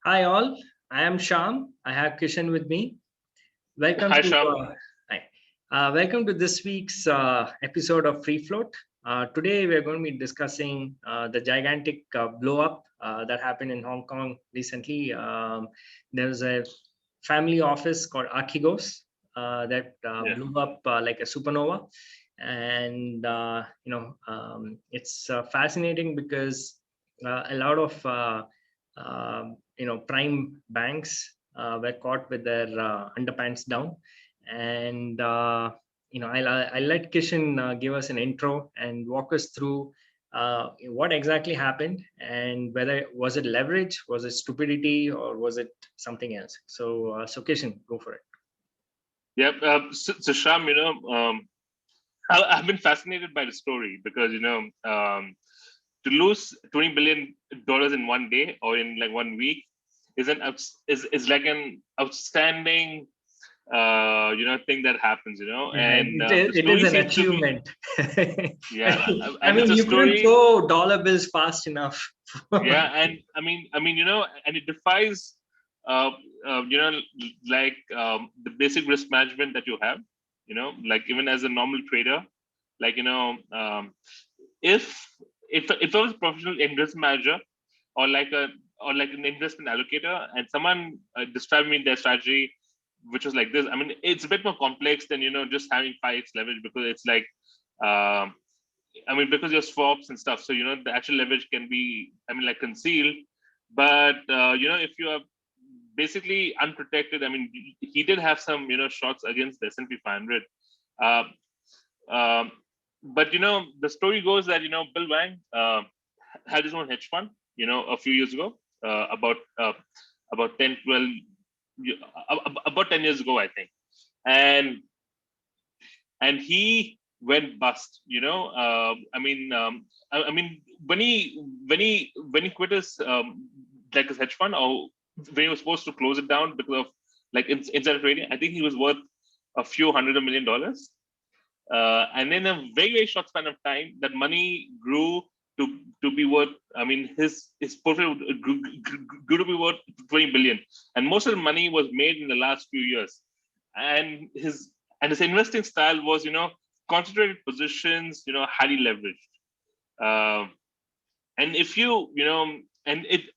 Hi all, I am Sham. I have Kishan with me. Welcome Hi, to Sham. hi. Welcome to this week's episode of Free Float. Today we are going to be discussing the gigantic blow up that happened in Hong Kong recently. There was a family office called Archegos that Yeah, blew up like a supernova, and it's fascinating because a lot of prime banks were caught with their underpants down, and I'll let Kishan give us an intro and walk us through what exactly happened and whether was it leverage, was it stupidity, or was it something else. So Kishan, go for it. yeah. So Sham, I've been fascinated by the story because to lose $20 billion in one day or in like 1 week is like an outstanding thing that happens, Yeah, and the it is story an seems to be, achievement. yeah, I and it's mean, a you couldn't story. throw dollar bills fast enough. Yeah, and and it defies uh, you know like the basic risk management that you have, like even as a normal trader, like if if I was a professional investment manager, or like a or like an investment allocator, and someone described me their strategy, which was like this. I mean, it's a bit more complex than just having 5x leverage, because it's like um, I mean, because you're swaps and stuff, so the actual leverage can be, I mean, like concealed. But if you are basically unprotected, I mean, he did have some shots against the S&P 500. Uh, um, but the story goes that Bill Wang had his own hedge fund, a few years ago, about 10, 12, about 10 years ago, I think, and he went bust. I mean, when he quit his like his hedge fund, or when he was supposed to close it down because of like insider trading, I think he was worth a few $100 million. And in a very, very short span of time, that money grew to be worth. I mean, his portfolio grew to be worth 20 billion, and most of the money was made in the last few years. And his investing style was, concentrated positions, highly leveraged. Um and if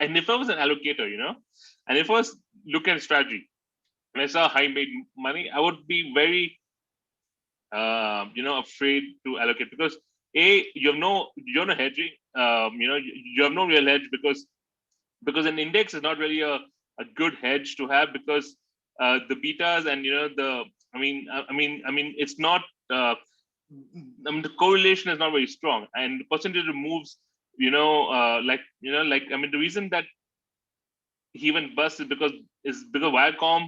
and if I was an allocator, and if I was looking at strategy, and I saw how he made money, I would be very afraid to allocate, because you have no hedging. You have no real hedge, because an index is not really a good hedge to have, because the betas and the it's not the correlation is not very strong, and the percentage of moves, the reason that he went bust is because Viacom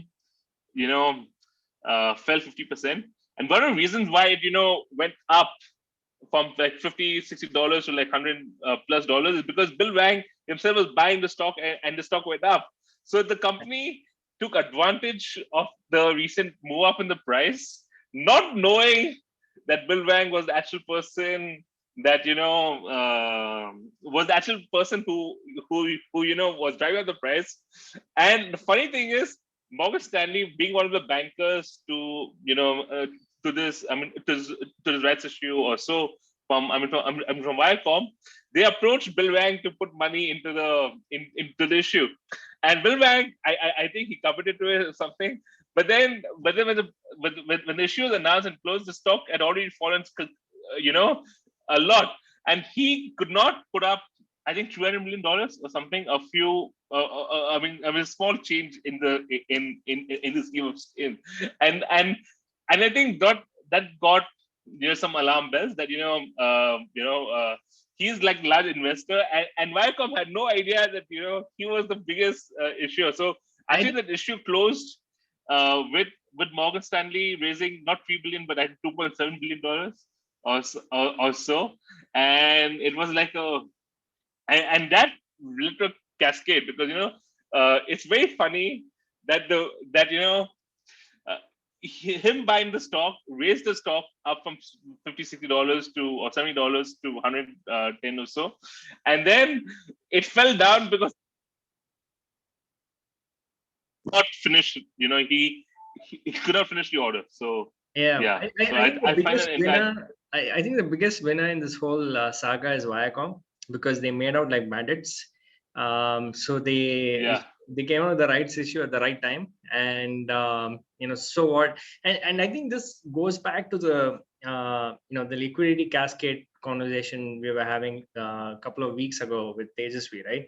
you know fell 50%. And one of the reasons why it went up from like $50-$60 to like 100 plus dollars is because Bill Wang himself was buying the stock, and the stock went up. So the company took advantage of the recent move up in the price, not knowing that Bill Wang was the actual person that was the actual person who was driving up the price. And the funny thing is, Morgan Stanley, being one of the bankers to this, to this rights issue or so, from Viacom, they approached Bill Wang to put money into the issue, and Bill Wang, I think he committed to it or something. But then when the issue was announced and closed, the stock had already fallen, you know, a lot, and he could not put up, I think, $200 million or something. A few, a small change in the scheme of skin, and I think that got some alarm bells that he's like large investor, and Viacom had no idea that he was the biggest issuer. So I actually, that issue closed with Morgan Stanley raising not 3 billion but I think $2.7 billion or so, and it was like and that led to a cascade, because it's very funny that uh, him buying the stock raised the stock up from $50-$60 to or $70 to 110 or so, and then it fell down because not finish. He could not finish the order. So Yeah, yeah. I, So I think the I find biggest that entire. winner. I think the biggest winner in this whole saga is Viacom, because they made out like bandits. So Yeah. they came out with the rights issue at the right time, and so what? And I think this goes back to the the liquidity cascade conversation we were having a couple of weeks ago with Tejasvi, right?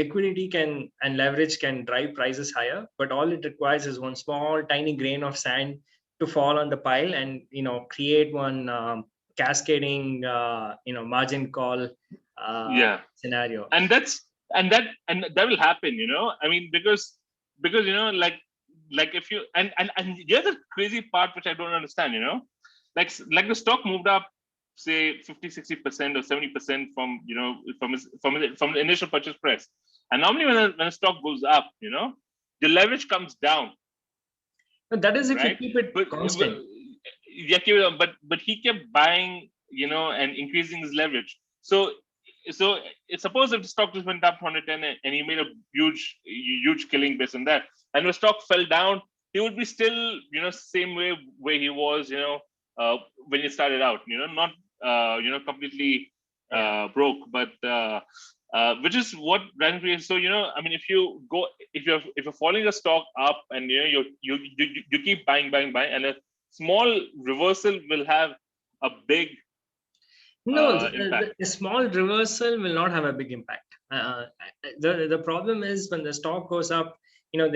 Liquidity can and leverage can drive prices higher, but all it requires is one small tiny grain of sand to fall on the pile and create one cascading margin call Yeah. scenario. And that will happen. I mean, because like if you and here's the crazy part which I don't understand. Like the stock moved up, say 50-60% or 70% from from the initial purchase price. And normally when a stock goes up, the leverage comes down, But that is if you right? keep it But constant. yeah, but he kept buying, and increasing his leverage. So suppose if the stock just went up to 110 and he made a huge killing based on that, and the stock fell down, he would be still, same way where he was, when he started out, not completely Yeah. broke, but which is what Ryan creates. So I mean, if you're following a stock up and you keep buying, and a small reversal will have a big No, impact. the small reversal will not have a big impact. The problem is when the stock goes up,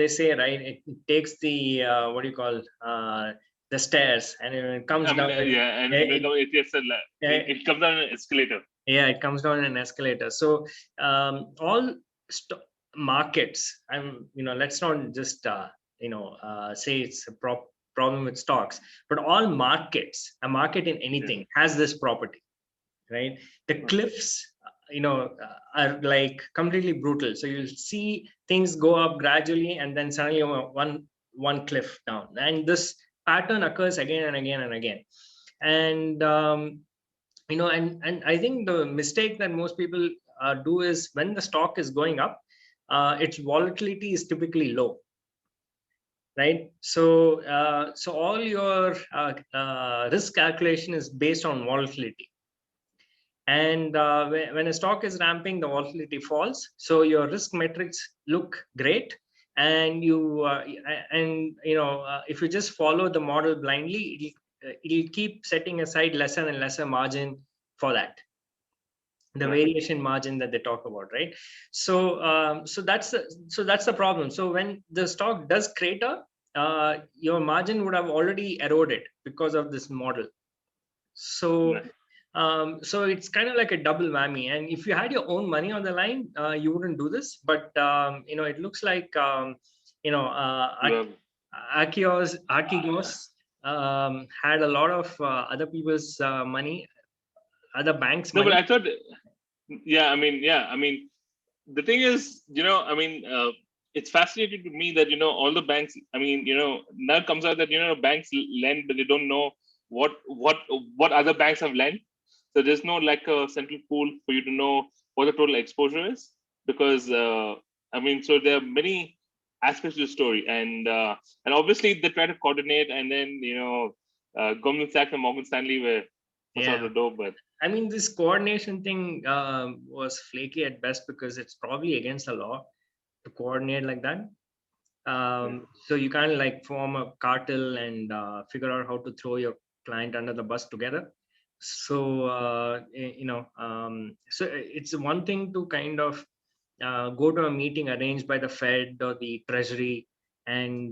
they say, right, it takes the what do you call the stairs, and it comes I mean, down. yeah, and It, it, it comes down an escalator. yeah, it comes down an escalator. So all markets, let's not just say it's a problem with stocks, but all markets, a market in Yeah. anything has this property, right? The cliffs are like completely brutal, so you'll see things go up gradually and then suddenly one cliff down, and this pattern occurs again and again and again. And and I think the mistake that most people do is when the stock is going up, its volatility is typically low, right? So all your risk calculation is based on volatility. And when a stock is ramping, the volatility falls, so your risk metrics look great. And if you just follow the model blindly, it'll keep setting aside lesser and lesser margin for that, the Right. variation margin that they talk about, right? So that's the problem. So when the stock does crater, your margin would have already eroded because of this model. So Right. so it's kind of like a double whammy. And if you had your own money on the line, you wouldn't do this. But it looks like Well, Archegos had a lot of other people's money, other banks' no, but money. I thought, yeah, I mean, the thing is, I mean, it's fascinating to me that all the banks. I mean, now it comes out that banks lend, but they don't know what other banks have lent. So there's no like a central pool for you to know what the total exposure is, because I mean, so there are many aspects to the story, and obviously they try to coordinate, and then Goldman Sachs and Morgan Stanley were first out Yeah. the door, but I mean, this coordination thing was flaky at best because it's probably against the law to coordinate like that. yeah. So you can't like form a cartel and figure out how to throw your client under the bus together. So so it's one thing to kind of go to a meeting arranged by the Fed or the Treasury and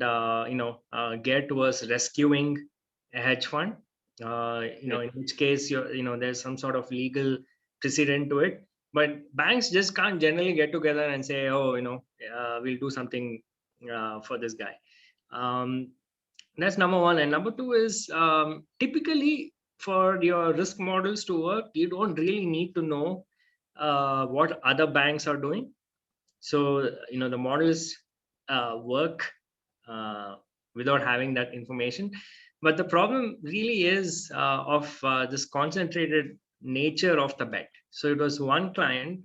geared towards rescuing a hedge fund. Yeah. In which case there's some sort of legal precedent to it. But banks just can't generally get together and say, oh, we'll do something for this guy. That's number one. And number two is typically for your risk models to work, you don't really need to know what other banks are doing. So the models work without having that information. But the problem really is of this concentrated nature of the bet. So it was one client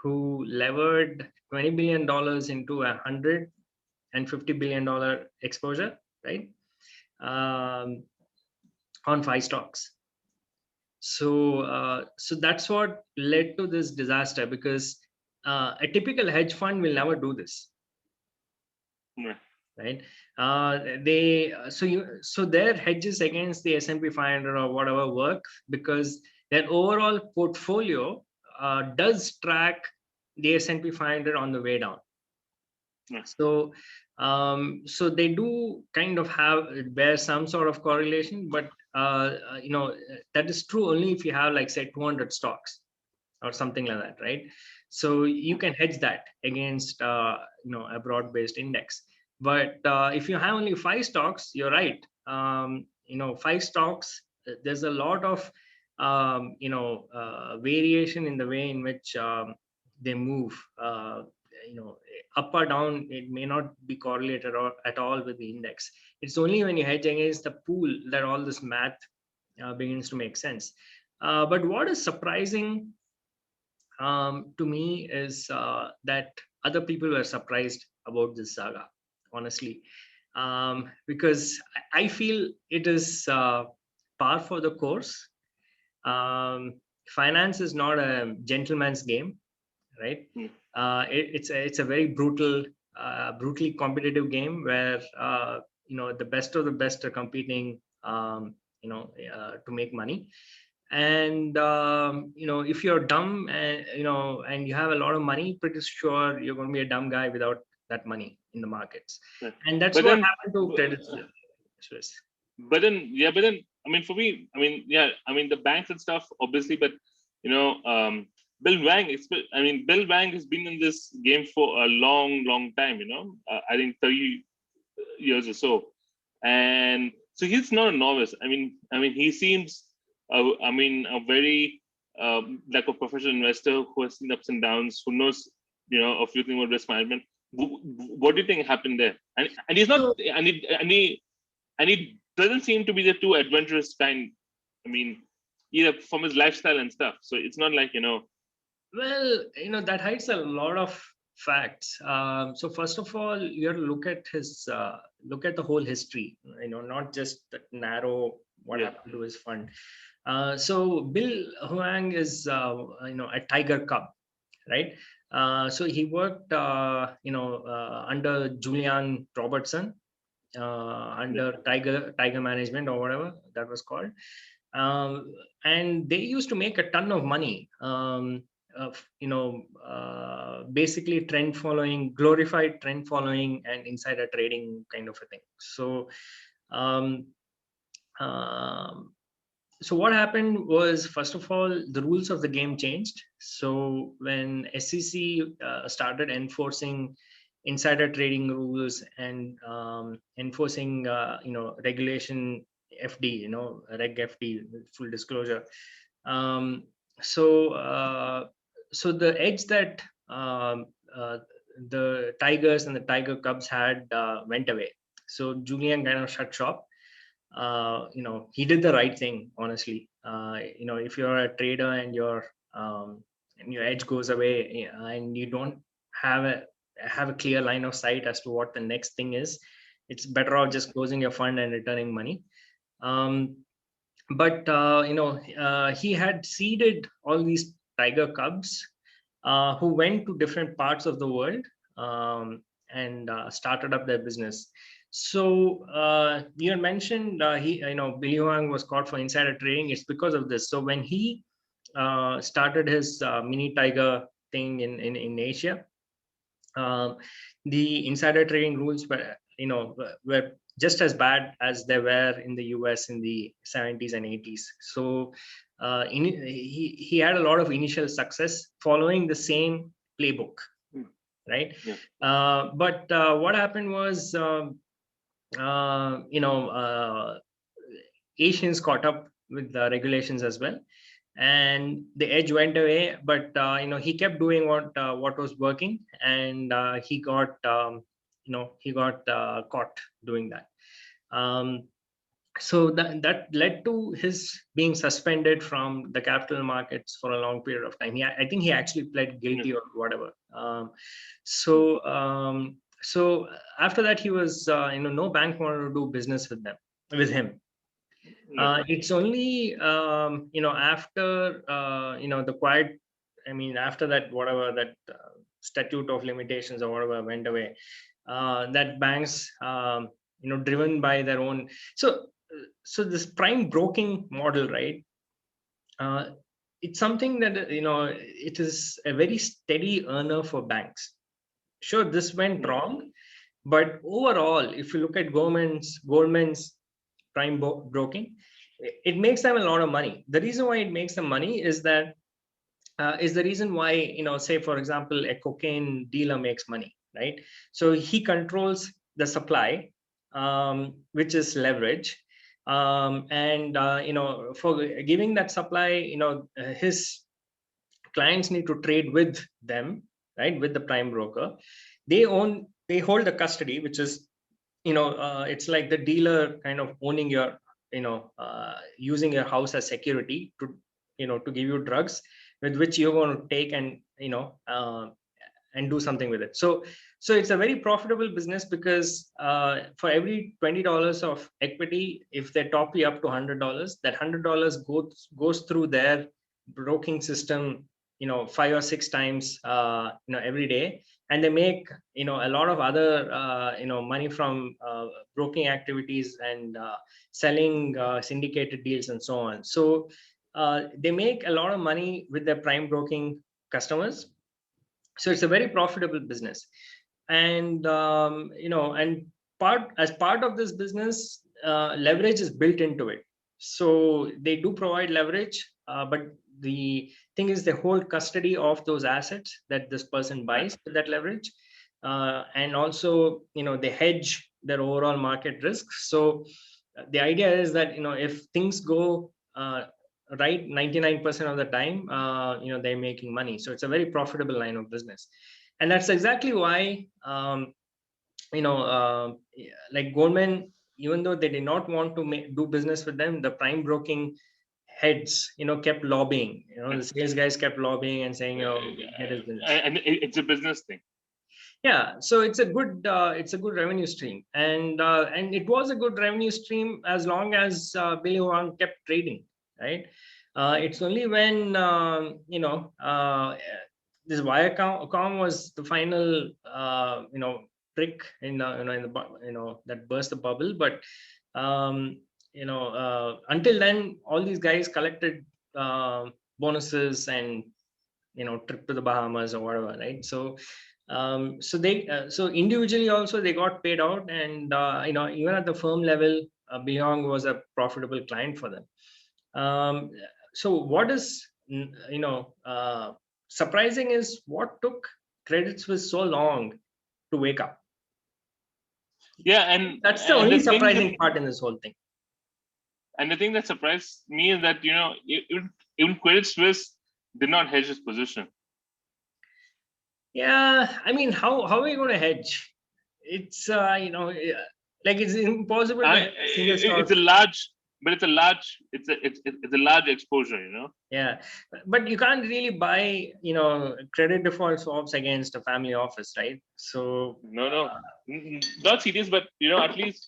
who levered $20 billion into $150 billion exposure, right? On 5 stocks. So that's what led to this disaster, because a typical hedge fund will never do this, right? So their hedges against the S&P 500 or whatever work because their overall portfolio does track the S&P 500 on the way down. So so they do kind of bear some sort of correlation, but that is true only if you have, like, say, 200 stocks or something like that, right? So you can hedge that against a broad-based index. But if you have only 5 stocks, you're right. 5 stocks, there's a lot of variation in the way in which they move. Up or down, it may not be correlated at all with the index. It's only when you hedge against the pool that all this math begins to make sense. But what is surprising to me is that other people were surprised about this saga, honestly, because I feel it is par for the course. Finance is not a gentleman's game, right? It's a very brutally competitive game where the best of the best are competing to make money. And if you're dumb and and you have a lot of money, pretty sure you're going to be a dumb guy without that money in the markets. And that's what happened to Credit Suisse. But then I mean, for me, I mean, the banks and stuff, obviously, but Bill Wang has been in this game for a long time, I think 30 years or so. And so he's not a novice. I mean, he seems, a very, like a professional investor who has seen ups and downs, who knows, a few things about risk management. What do you think happened there? And he's not, and he doesn't seem to be the too adventurous kind. I mean, either from his lifestyle and stuff. So it's not like, Well, that hides a lot of facts. So first of all, you have to look at the whole history, not just that narrow what happened to his fund. So Bill Huang is, a tiger cub, right? So he worked, under Julian Robertson, under Tiger Management or whatever that was called. And they used to make a ton of money. Basically glorified trend following and insider trading kind of a thing. So what happened was, first of all, the rules of the game changed. So when SEC started enforcing insider trading rules and enforcing regulation FD, Reg FD, full disclosure. So the edge that the Tigers and the Tiger Cubs had went away. So Julian kind of shut shop. He did the right thing, honestly. If you're a trader and your edge goes away and you don't have a clear line of sight as to what the next thing is, it's better off just closing your fund and returning money. But he had seeded all these Tiger Cubs who went to different parts of the world and started up their business. So you had mentioned Bill Huang was caught for insider trading. It's because of this. So when he started his mini tiger thing in Asia, the insider trading rules were just as bad as they were in the US in the 70s and 80s. So he had a lot of initial success following the same playbook, right? But what happened was, Asians caught up with the regulations as well, and the edge went away. But he kept doing what was working, and he got caught doing that. so that led to his being suspended from the capital markets for a long period of time. I think he actually pled guilty or whatever. So after that, he was no bank wanted to do business with him. It's only after the quiet. I mean, after that, whatever that statute of limitations or whatever went away, that banks driven by their own. So this prime broking model, right? It's something that it is a very steady earner for banks. Sure, this went wrong, but overall, if you look at Goldman's prime broking, it makes them a lot of money. The reason why it makes them money is that is the reason why, say for example, a cocaine dealer makes money, right? So he controls the supply, which is leverage, and for giving that supply, his clients need to trade with them, right, with the prime broker. They hold the custody, which is it's like the dealer kind of owning your using your house as security to give you drugs with which you're going to take and do something with it. So it's a very profitable business because for every $20 of equity, if they top you up to $100, that $100 goes through their broking system 5 or 6 times every day, and they make a lot of other money from broking activities and selling syndicated deals and so on. So they make a lot of money with their prime broking customers. So it's a very profitable business, and and as part of this business, leverage is built into it. So they do provide leverage, but the thing is they hold custody of those assets that this person buys with that leverage, and also they hedge their overall market risk. So the idea is that if things go right 99% of the time, they're making money. So it's a very profitable line of business, and that's exactly why like Goldman, even though they did not want to do business with them, the prime broking heads kept lobbying. The sales guys kept lobbying and saying, get his business. And it's a business thing. Yeah, so it's a good revenue stream, and it was a good revenue stream as long as Billy Wang kept trading, right? It's only when this Viacom was the final trick in the that burst the bubble. But until then, all these guys collected bonuses and trip to the Bahamas or whatever, right? So so individually also they got paid out, and even at the firm level, Beyond was a profitable client for them. So what is surprising is what took Credit Suisse so long to wake up. Yeah, and that's the only surprising part in this whole thing. And the thing that surprised me is that even Credit Suisse did not hedge his position. Yeah, I mean, how are we going to hedge? It's like it's impossible. It's a large exposure, Yeah, but you can't really buy credit default swaps against a family office, right? So no, not serious, but at least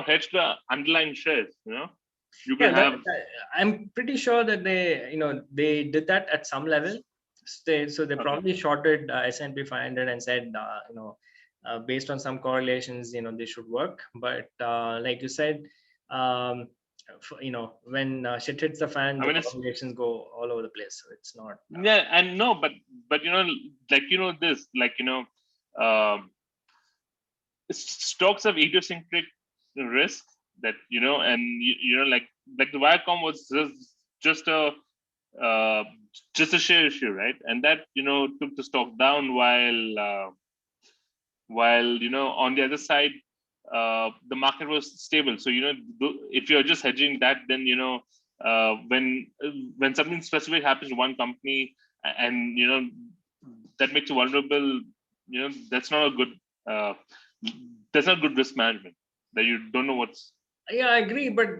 hedge the underlying shares. You can have. I'm pretty sure that they did that at some level. So they probably shorted S&P 500 and said based on some correlations they should work. But like you said, when shit hits the fan, the correlations go all over the place. So it's not. Yeah, and no, but this, stocks have idiosyncratic risk that and like the Viacom was just a share issue, right? And that took the stock down while on the other side the market was stable. So if you're just hedging that, then when something specific happens to one company and that makes you vulnerable, that's not good risk management, that you don't know what's Yeah, I agree. But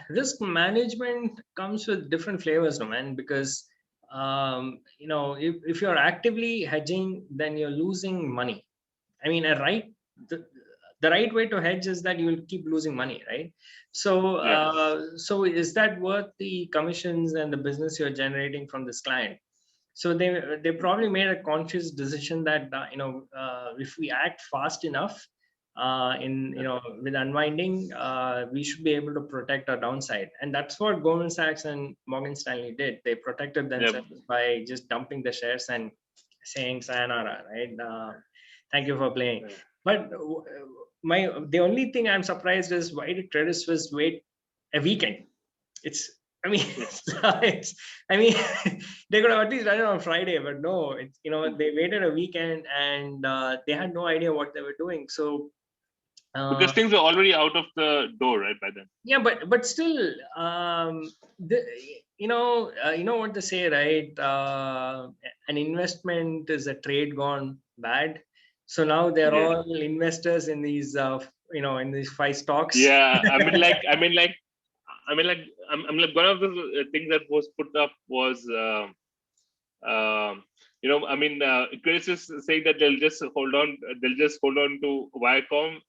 risk management comes with different flavors, no man, because if you're actively hedging, then you're losing money. I mean, the, the right way to hedge is that you will keep losing money, right? So, Yeah. so is that worth the commissions and the business you're generating from this client? So they probably made a conscious decision that if we act fast enough in with unwinding, we should be able to protect our downside, and that's what Goldman Sachs and Morgan Stanley did. They protected Yeah. themselves by just dumping the shares and saying sayonara, right? Thank you for playing. But the only thing I'm surprised is, why did Credit Suisse wait a weekend? It's I mean, I mean, they could have at least done it on Friday, but no, they waited a weekend, and they had no idea what they were doing. So Because things were already out of the door, right, by then. yeah, but still, the, you know what they say, right? An investment is a trade gone bad. So now they're Yeah. all investors in these in these 5 stocks. Yeah. I'm like, one of the things that was put up was, Credit Suisse saying that they'll just hold on to Viacom,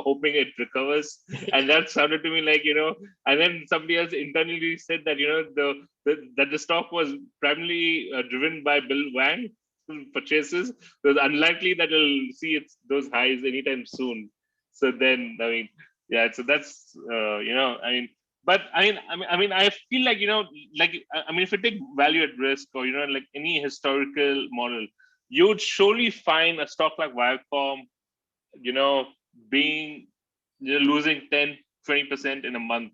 hoping it recovers, and that sounded to me like, and then somebody else internally said that, that the stock was primarily driven by Bill Wang purchases. So it's unlikely that it'll see those highs anytime soon. So then, I mean, yeah, so that's but I feel like, if you take value at risk, or like any historical model, you would surely find a stock like Viacom, you know, being losing 10-20% in a month.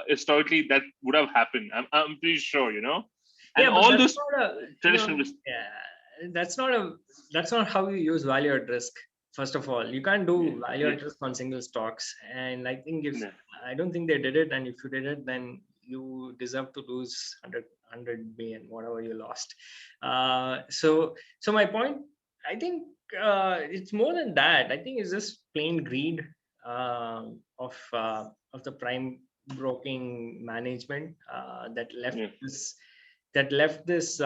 Historically that would have happened. I'm pretty sure. And Yeah, but all that's those not traditional yeah, that's not how you use value at risk. First of all, you can't do value yeah, at risk on single stocks. And yeah, I don't think they did it. And if you did it, then you deserve to lose 100 million, whatever you lost. So my point, I think it's more than that. I think it's just plain greed of the prime broking management yeah. that left this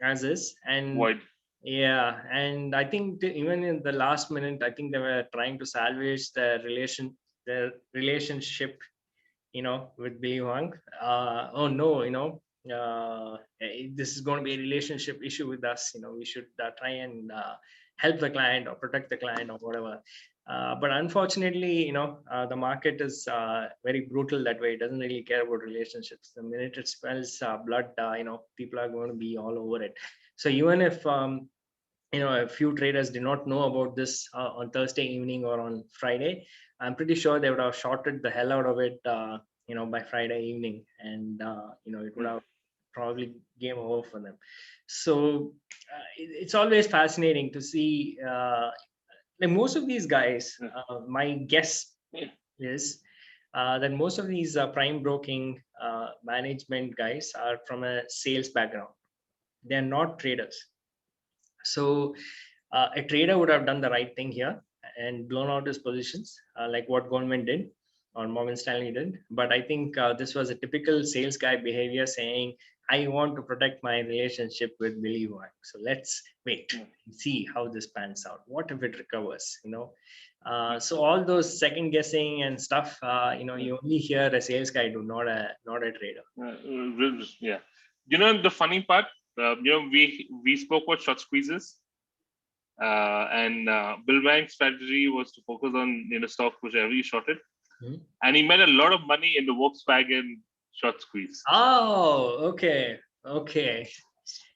as is. And Void. yeah, and I think even in the last minute, I think they were trying to salvage their relationship, with Billy Wang. Oh no, this is going to be a relationship issue with us. We should try and help the client or protect the client or whatever. But unfortunately, the market is very brutal that way. It doesn't really care about relationships. The minute it smells blood, people are going to be all over it. So even if a few traders did not know about this on Thursday evening or on Friday, I'm pretty sure they would have shorted the hell out of it, by Friday evening, and it would have probably game over for them. So it's always fascinating to see. Like most of these guys, my guess is that most of these prime broking management guys are from a sales background. They're not traders. So a trader would have done the right thing here and blown out his positions, like what Goldman did or Morgan Stanley did. But I think this was a typical sales guy behavior, saying, I want to protect my relationship with Billy Wang. So let's wait and see how this pans out. What if it recovers? So all those second guessing and stuff, you only hear a sales guy do, not a trader. Yeah. The funny part, we spoke about short squeezes, and Bill Wang's strategy was to focus on stocks which are really shorted, and he made a lot of money in the Volkswagen short squeeze. Oh, okay.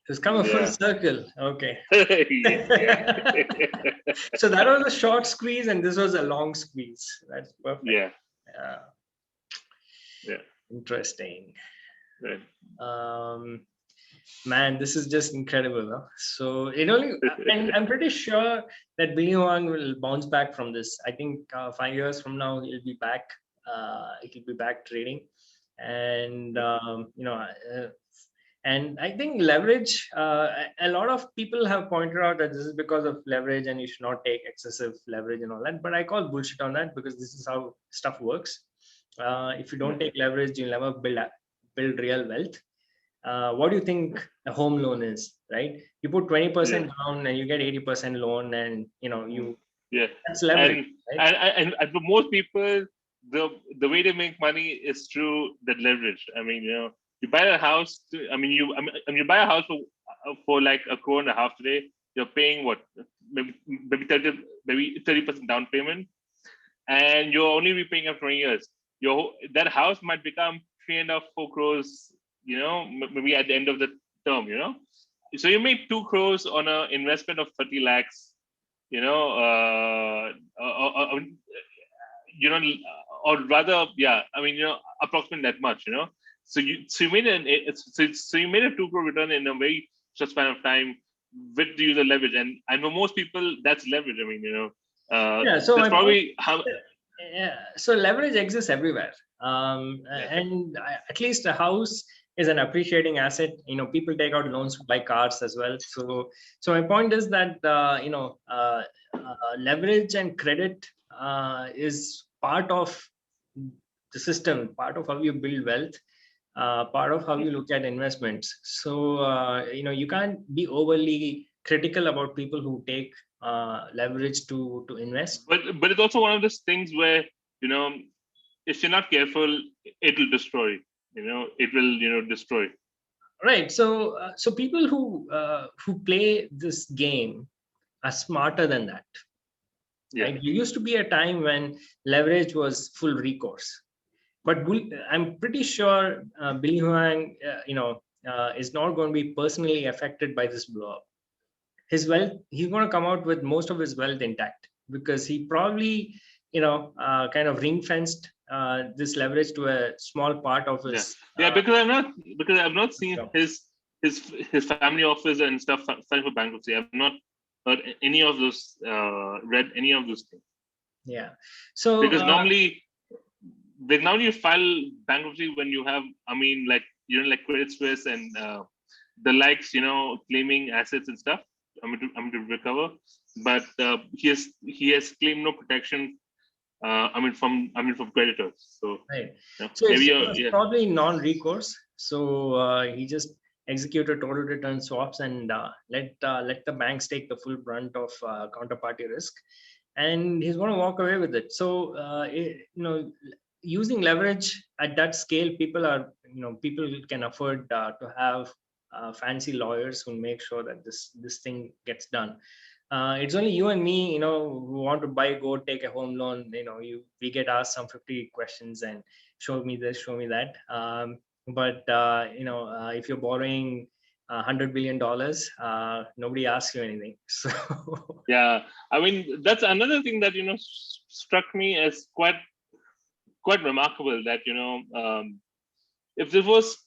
It's come a full circle. Okay. So that was a short squeeze and this was a long squeeze. That's perfect. Yeah. Interesting. Right. Man, this is just incredible. Huh? So and I'm pretty sure that Billy Wang will bounce back from this. I think 5 years from now he'll be back. He'll be back trading, and And I think leverage, a lot of people have pointed out that this is because of leverage and you should not take excessive leverage and all that. But I call bullshit on that, because this is how stuff works. If you don't take leverage, you'll never build real wealth. What do you think a home loan is, right? You put 20% down and you get 80% loan, and that's leverage, right? And for most people, the way they make money is through that leverage. I mean, you buy a house. You buy a house for like $1.5 crore today. You're paying what, maybe 30% down payment, and you're only repaying after 20 years. That house might become 3.5-4 crores. Maybe at the end of the term. So you make 2 crores on an investment of 30 lakhs. Or rather, approximately that much. So you made a 2 crore return in a very short span of time with the user leverage, and for most people that's leverage. So that's probably how. So leverage exists everywhere, and at least a house is an appreciating asset. People take out loans to buy cars as well. So my point is that leverage and credit is part of the system, part of how you build wealth, part of how you look at investments. So you can't be overly critical about people who take leverage to invest. But it's also one of those things where if you're not careful, it will destroy. It will destroy. Right. So people who play this game are smarter than that. Right? There used to be a time when leverage was full recourse, but I'm pretty sure Billy Huang, is not going to be personally affected by this blow up. His wealth, he's going to come out with most of his wealth intact, because he probably, kind of ring fenced this leverage to a small part of his. Because I've not seen his family office and stuff filed for bankruptcy. I've not heard any of those, read any of those things. Yeah. So because normally you file bankruptcy when you have, like Credit Suisse and the likes, claiming assets and stuff. To recover, but he has claimed no protection. From creditors. So right. So it's probably non-recourse. So he just executed total return swaps and let the banks take the full brunt of counterparty risk, and he's going to walk away with it. So using leverage at that scale, people can afford to have fancy lawyers who make sure that this thing gets done. It's only you and me, who want to go take a home loan. We get asked some 50 questions and show me this, show me that. But if you're borrowing $100 billion, nobody asks you anything. So that's another thing that struck me as quite remarkable. That if this was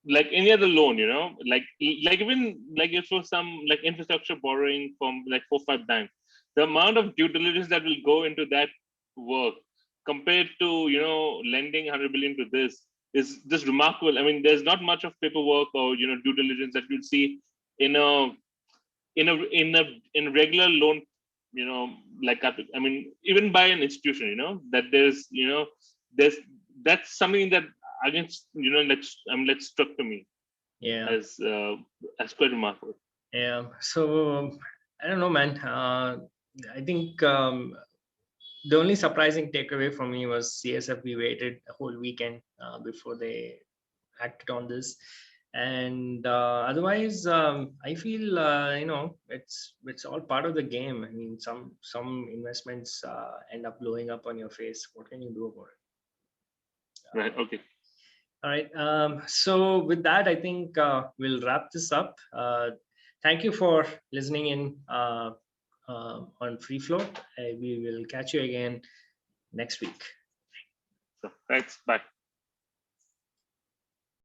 like any other loan, like even like if for some like infrastructure borrowing from like 4-5 banks, the amount of due diligence that will go into that work compared to lending 100 billion to this is just remarkable. There's not much of paperwork or due diligence that you'd see in a regular loan, like even by an institution, that there's that's something that against that struck to me as quite remarkable. So I don't know, man. I think the only surprising takeaway for me was CSFB waited a whole weekend before they acted on this, and otherwise I feel it's all part of the game. Some investments end up blowing up on your face. What can you do about it? Right. Okay. All right. So with that, I think we'll wrap this up. Thank you for listening in on Free Flow. We will catch you again next week. So, thanks. Bye.